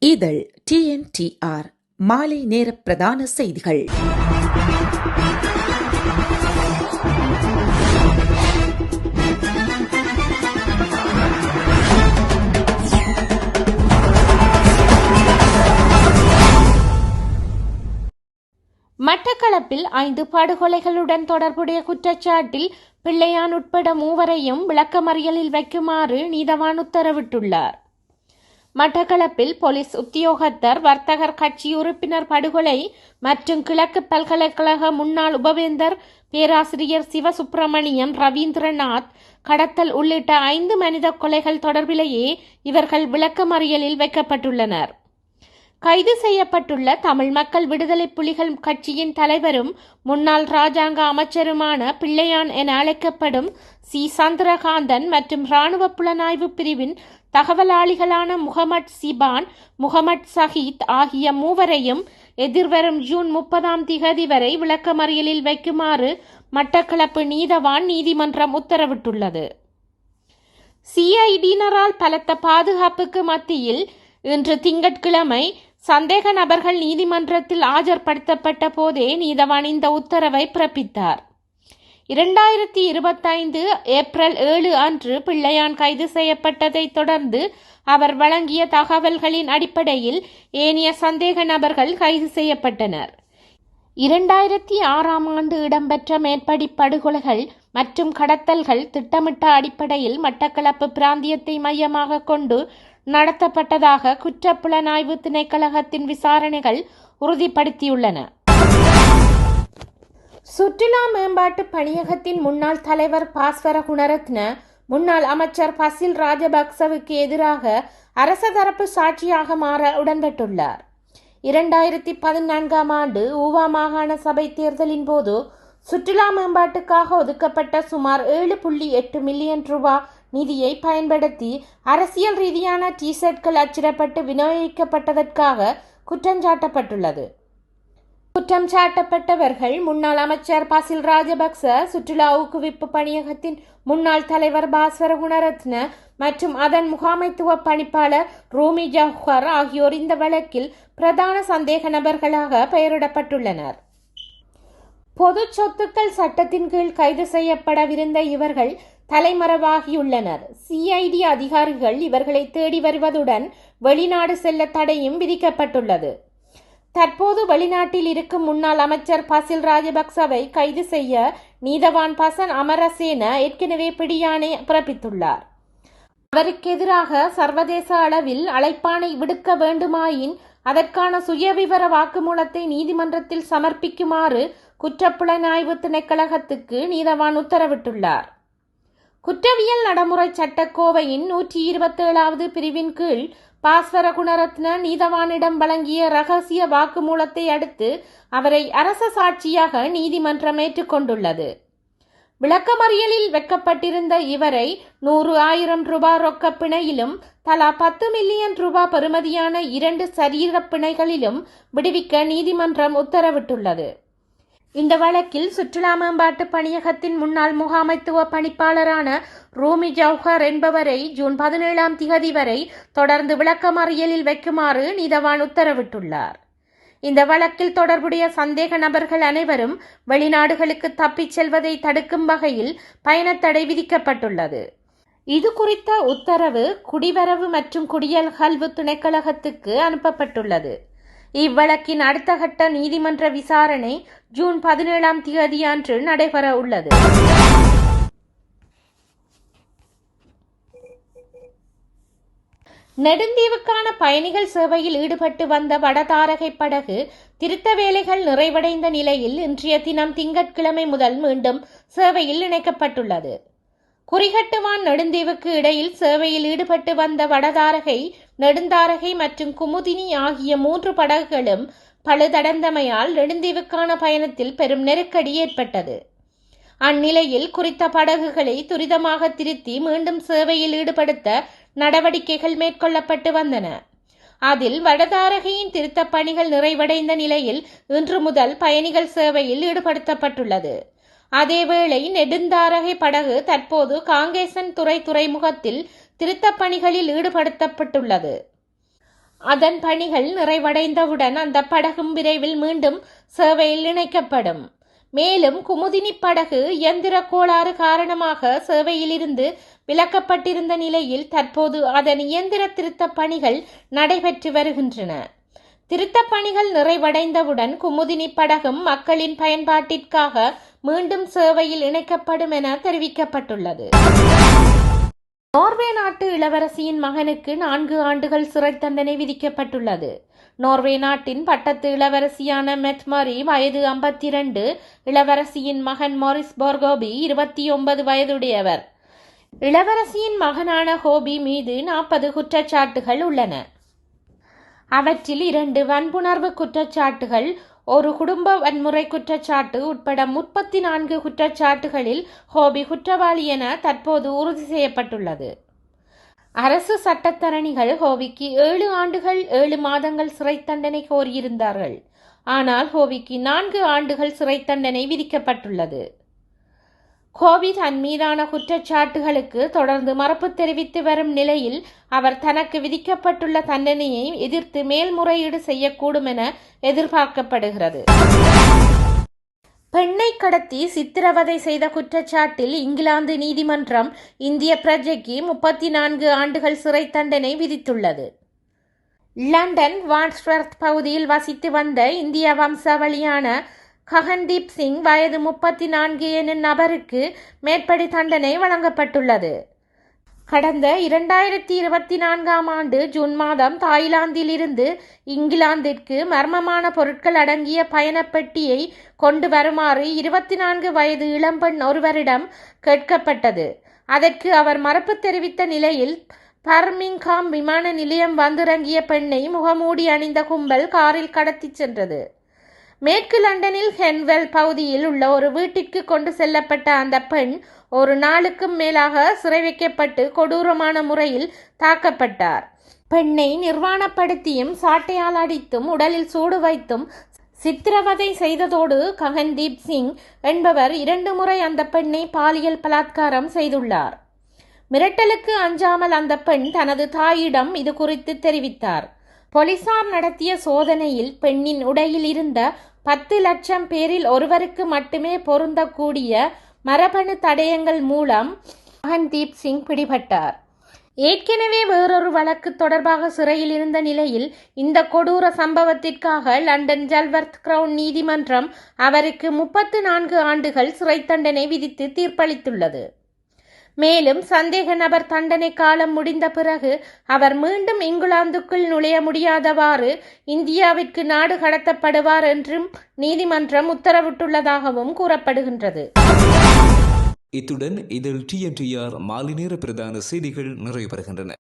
இதழ் TNTR மாலை நேர பிரதான செய்திகள். மட்டக்களப்பில் 5 படுகொலைகளுடன் தொடர்புடைய குற்றச்சாட்டில் பிள்ளையான் உட்பட 3 விளக்கமறியலில் வைக்குமாறு நீதவான் உத்தரவிட்டுள்ளார். மட்டக்களப்பில் போலீஸ் உத்தியோகத்தர் வர்த்தகர் கட்சி உறுப்பினர் படுகொலை மற்றும் கிழக்கு பல்கலைக்கழக முன்னாள் உபவேந்தர் பேராசிரியர் சிவசுப்பிரமணியம் ரவீந்திரநாத் கடத்தல் உள்ளிட்ட 5 மனித கொலைகள் தொடர்பிலேயே இவர்கள் விளக்கமறியலில் வைக்கப்பட்டுள்ளனர். கைது செய்யப்பட்டுள்ள தமிழ் மக்கள் விடுதலை புலிகள் கட்சியின் தலைவரும் முன்னாள் இராஜாங்க அமைச்சருமான பிள்ளையான் என அழைக்கப்படும் சி. சந்திரகாந்தன் மற்றும் இராணுவ புலனாய்வு பிரிவின் தகவலாளிகளான முகமட் சிபான், முகமட் சஹீத் ஆகிய 3 எதிர்வரும் ஜூன் 30 வரை விளக்கமறியலில் வைக்குமாறு மட்டக்களப்பு நீதவான் நீதிமன்றம் உத்தரவிட்டுள்ளது. சிஐடியினரால் பலத்த பாதுகாப்புக்கு மத்தியில் இன்று திங்கட்கிழமை சந்தேக நபர்கள் நீதிமன்றத்தில் ஆஜர்படுத்தப்பட்ட போதே நீதவான் இந்த உத்தரவை பிறப்பித்தார். 2025 ஏப்ரல் 7 அன்று பிள்ளையான் கைது செய்யப்பட்டதை தொடர்ந்து அவர் வழங்கிய தகவல்களின் அடிப்படையில் ஏனைய சந்தேக நபர்கள் கைது செய்யப்பட்டனர். 2006 ஆண்டு இடம்பெற்ற மேற்படி படுகொலைகள் மற்றும் கடத்தல்கள் திட்டமிட்ட அடிப்படையில் மட்டக்களப்பு பிராந்தியத்தை மையமாக கொண்டு நடத்தப்பட்டதாக குற்றப்புலனாய்வு திணைக்களகத்தின் விசாரணைகள் உறுதிப்படுத்தியுள்ளன. சுற்றுலா மேம்பாட்டு பணியகத்தின் முன்னாள் தலைவர் பாஸ்வர குணரத்ன முன்னாள் அமைச்சர் பசில் ராஜபக்சவுக்கு எதிராக அரச தரப்பு சாட்சியாக மாற உடன்பட்டுள்ளார். 2014 ஆண்டு ஊவா மாகாண சபை தேர்தலின் போது சுற்றுலா மேம்பாட்டுக்காக ஒதுக்கப்பட்ட சுமார் 7.8 மில்லியன் ரூபாய் நிதியை பயன்படுத்தி அரசியல் ரீதியான டி-ஷர்ட்கள் அச்சிடப்பட்டு விநியோகிக்கப்பட்டதற்காக குற்றஞ்சாட்டப்பட்டுள்ளது. குற்றம் சாட்டப்பட்டவர்கள் முன்னாள் அமைச்சர் பசில் ராஜபக்ச, சுற்றுலா ஊக்குவிப்பு பணியகத்தின் முன்னாள் தலைவர் பாஸ்வர குணரத்ன மற்றும் அதன் முகாமைத்துவ பணிப்பாளர் ரூமி ஜவுஹர் ஆகியோர் இந்த வழக்கில் பிரதான சந்தேக நபர்களாக பெயரிடப்பட்டுள்ளனர். பொது சொத்துக்கள் சட்டத்தின் கீழ் கைது செய்யப்படவிருந்த இவர்கள் தலைமறைவாகியுள்ளனர். சிஐடி அதிகாரிகள் இவர்களை தேடி வருவதுடன் வெளிநாடு செல்ல தடையும் விதிக்கப்பட்டுள்ளது. தற்போது வெளிநாட்டில் இருக்கும் முன்னாள் அமைச்சர் பசில் ராஜபக்சவை கைது செய்ய நீதவான் பசன் அமரசேன ஏற்கனவே பிடியாணை பிறப்பித்துள்ளார். அவருக்கு எதிராக சர்வதேச அளவில் அழைப்பாணை விடுக்க வேண்டுமாயின் அதற்கான சுயவிவர வாக்குமூலத்தை நீதிமன்றத்தில் சமர்ப்பிக்குமாறு குற்றப்புலனாய்வு திணைக்களகத்துக்கு நீதவான் உத்தரவிட்டுள்ளார். குற்றவியல் நடைமுறை சட்டக்கோவையின் 127வது பிரிவின் கீழ் பாஸ்வர குணரத்ன நீதவானிடம் வழங்கிய இரகசிய வாக்குமூலத்தை அடுத்து அவரை அரச சாட்சியாக நீதிமன்றம் ஏற்றுக்கொண்டுள்ளது. விளக்கமறியலில் வைக்கப்பட்டிருந்த இவரை 100,000 ரூபாய் ரொக்க பிணையிலும் தலா 10 மில்லியன் ரூபாய் பெறுமதியான 2 சரீர பிணைகளிலும் விடுவிக்க நீதிமன்றம் உத்தரவிட்டுள்ளது. இந்த வழக்கில் சுற்றுலா மேம்பாட்டு பணியகத்தின் முன்னாள் முகாமைத்துவ பணிப்பாளரான ரூமி ஜவுஹர் என்பவரை ஜூன் 17 வரை தொடர்ந்து விளக்கமறியலில் வைக்குமாறு நீதவான் உத்தரவிட்டுள்ளார். இந்த வழக்கில் தொடர்புடைய சந்தேக நபர்கள் அனைவரும் வெளிநாடுகளுக்கு தப்பிச் செல்வதை தடுக்கும் வகையில் பயணத்தடை விதிக்கப்பட்டுள்ளது. இது குறித்த உத்தரவு குடிவரவு மற்றும் குடியகல்வு திணைக்களகத்துக்கு அனுப்பப்பட்டுள்ளது. இவ்வழக்கின் அடுத்த கட்ட நீதிமன்ற விசாரணை ஜூன் 17 அன்று நடைபெற உள்ளது. நெடுந்தீவுக்கான பயணிகள் சேவையில் ஈடுபட்டு வந்த வடதாரகை படகு திருத்த வேலைகள் நிறைவடைந்த நிலையில் இன்றைய தினம் திங்கட்கிழமை முதல் மீண்டும் சேவையில் இணைக்கப்பட்டுள்ளது. குறிகட்டுவான் நெடுந்தீவுக்கு இடையில் சேவையில் ஈடுபட்டு வந்த வடதாரகை, நெடுந்தாரகை மற்றும் குமுதினி ஆகிய 3 படகுகளும் பழுதடைந்தமையால் நெடுந்தீவுக்கான பயணத்தில் பெரும் நெருக்கடி ஏற்பட்டது. அந்நிலையில் குறித்த படகுகளை துரிதமாக திருத்தி மீண்டும் சேவையில் ஈடுபடுத்த நடவடிக்கைகள் மேற்கொள்ளப்பட்டு வந்தன. அதில் வடதாரகையின் திருத்தப் பணிகள் நிறைவடைந்த நிலையில் இன்று முதல் பயணிகள் சேவையில் ஈடுபடுத்தப்பட்டுள்ளது. அதேவேளை நெடுந்தாரகை படகு தற்போது காங்கேசன் துறைமுகத்தில் திருத்தப் பணிகளில் ஈடுபடுத்தப்பட்டுள்ளது. அதன் பணிகள் நிறைவடைந்தவுடன் அந்த படகும் விரைவில் மீண்டும் சேவையில் இணைக்கப்படும். மேலும் குமுதினி படகு இயந்திர கோளாறு காரணமாக சேவையிலிருந்து விலக்கப்பட்டிருந்த நிலையில் தற்போது அதன் இயந்திர திருத்த பணிகள் நடைபெற்று வருகின்றன. திருத்தப் பணிகள் நிறைவடைந்தவுடன் குமுதினி படகும் மக்களின் பயன்பாட்டிற்காக மீண்டும் சேவையில் இணைக்கப்படும் என தெரிவிக்கப்பட்டுள்ளது. நோர்வே நாட்டு இளவரசியின் மகனுக்கு 4 ஆண்டுகள் சிறை தண்டனை விதிக்கப்பட்டுள்ளது. நோர்வே நாட்டின் பட்டத்து இளவரசியான மெட்மரி வயது 52, இளவரசியின் மகன் மொரிஸ் போர்கோபி 29 வயதுடையவர். இளவரசியின் மகனான ஹோபி மீது 40 குற்றச்சாட்டுகள் உள்ளன. அவற்றில் 2 வன்புணர்வு குற்றச்சாட்டுகள், ஒரு குடும்ப வன்முறை குற்றச்சாட்டு உட்பட 34 குற்றச்சாட்டுகளில் ஹோபி குற்றவாளி என தற்போது உறுதி செய்யப்பட்டுள்ளது. அரசு சட்டத்தரணிகள் ஹோபிக்கு 7 ஆண்டுகள் 7 மாதங்கள் சிறை தண்டனை கோரியிருந்தார்கள். ஆனால் ஹோபிக்கு 4 ஆண்டுகள் சிறை தண்டனை விதிக்கப்பட்டுள்ளது. ஹோபி தன் மீதான குற்றச்சாட்டுகளுக்கு தொடர்ந்து மறுப்பு தெரிவித்து வரும் நிலையில் அவர் தனக்கு விதிக்கப்பட்டுள்ள தண்டனையை எதிர்த்து மேல்முறையீடு செய்யக்கூடும் என எதிர்பார்க்கப்படுகிறது. பெண்ணை கடத்தி சித்திரவதை செய்த குற்றச்சாட்டில் இங்கிலாந்து நீதிமன்றம் இந்திய பிரஜைக்கு 34 ஆண்டுகள் சிறை தண்டனை விதித்துள்ளது. லண்டன் வான்ஸ்வர்த் பகுதியில் வசித்து வந்த இந்திய வம்சாவளியான ககன்தீப் சிங் வயது 34 எனும் நபருக்கு மேற்படி தண்டனை வழங்கப்பட்டுள்ளது. கடந்த 2024ஆம் ஆண்டு ஜூன் மாதம் தாய்லாந்தில் இருந்து இங்கிலாந்திற்கு மர்மமான பொருட்கள் அடங்கிய பயணப்பெட்டியை கொண்டு வருமாறு 24 வயது இளம்பெண் ஒருவரிடம் கேட்கப்பட்டது. அதற்கு அவர் மறுப்பு தெரிவித்த நிலையில் பர்மிங்ஹாம் விமான நிலையம் வந்திறங்கிய பெண்ணை முகமூடி அணிந்த கும்பல் காரில் கடத்திச் சென்றது. மேற்கு லண்டனில் ஹென்வெல் பகுதியில் உள்ள ஒரு வீட்டிற்கு கொண்டு செல்லப்பட்ட அந்த பெண் ஒரு நாளுக்கும் மேலாக சிறை வைக்கப்பட்டு கொடூரமான முறையில் தாக்கப்பட்டார். பெண்ணை நிர்வாணப்படுத்தியும் சாட்டையால் அடித்தும் உடலில் சூடு வைத்தும் சித்திரவதை செய்ததோடு ககன்தீப் சிங் என்பவர் 2 முறை அந்த பெண்ணை பாலியல் பலாத்காரம் செய்துள்ளார். மிரட்டலுக்கு அஞ்சாமல் அந்த பெண் தனது தாயிடம் இது குறித்து தெரிவித்தார். போலீசார் நடத்திய சோதனையில் பெண்ணின் உடையில் இருந்த 10 லட்சம் பேரில் ஒருவருக்கு மட்டுமே பொருந்தக்கூடிய மரபணு தடயங்கள் மூலம் ககன்தீப் சிங் பிடிபட்டார். ஏற்கனவே வேறொரு வழக்கு தொடர்பாக சிறையில் இருந்த நிலையில் இந்த கொடூர சம்பவத்திற்காக லண்டன் ஜல்வர்த் கிரவுன் நீதிமன்றம் அவருக்கு 34 ஆண்டுகள் சிறை தண்டனை விதித்து தீர்ப்பளித்துள்ளது. மேலும் சந்தேக நபர் தண்டனை காலம் முடிந்த பிறகு அவர் மீண்டும் இங்கிலாந்துக்குள் நுழைய முடியாதவாறு இந்தியாவிற்கு நாடு கடத்தப்படுவார் என்றும் நீதிமன்றம் உத்தரவிட்டுள்ளதாகவும் கூறப்படுகின்றது. இத்துடன் இதில் TNTR மாலை நேர பிரதான செய்திகள் நிறைவு பெறுகின்றன.